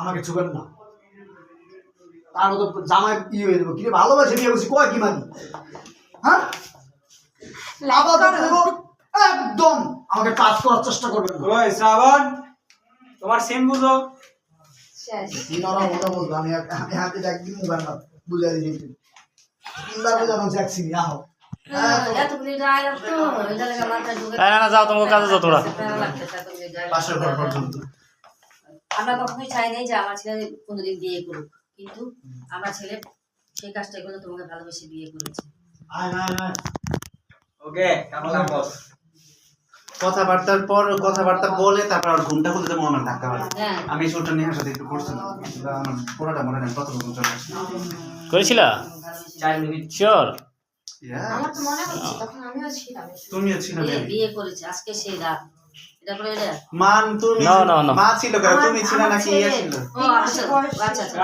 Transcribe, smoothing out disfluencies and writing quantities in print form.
আমাকে ছুবেন না, তার মতো জামাই ই হয়ে দেবো। কিরে ভালোবাসে বিয়ে করছি কয় কি মানি? হ্যাঁ আপাতত দেবো, একদম আমাকে কাজ করার চেষ্টা করবেন না। ওই শ্রাবণ, তোমার সিম বুঝো। সিনরা ওটা বলবো, আমি হাতে একদিন মোবাইল না বুঝাই দিয়েছি ইন্দা বুঝানো যাচ্ছি না হোক। না যাও তোমার কাজে যাও তোরা। পাশের ঘর পর্যন্ত আমরা কখনোই চাই নাই যে আমার ছেলে কোনোদিন বিয়ে করুক, কিন্তু আমার ছেলে সেই কাজটাই করে তোমাকে ভালোবেসে বিয়ে করেছে। আয় না না ওকে, কেমন লাগলো? কথাবার্তা বলে তারপর আর ঘুমটা খুলতে দেবো আমার ধাক্কা মারে। হ্যাঁ আমি ছোটটা নিয়ে সাথে একটু করছিলাম, আমার পুরোটা মনে নেই কত রকম চলে আসছে। করেছিলা 4 মিনিট। শিওর? আমার তো মনে হচ্ছে তখন আমিও ছিলাম। তুমিও ছিল বিয়ে করেছে আজকে সেই রাত, এটা করে মান তুমি না, না, না। মা ছিল কেন, তুমি ছিল নাকি ইয়ে ছিল? ও আচ্ছা আচ্ছা।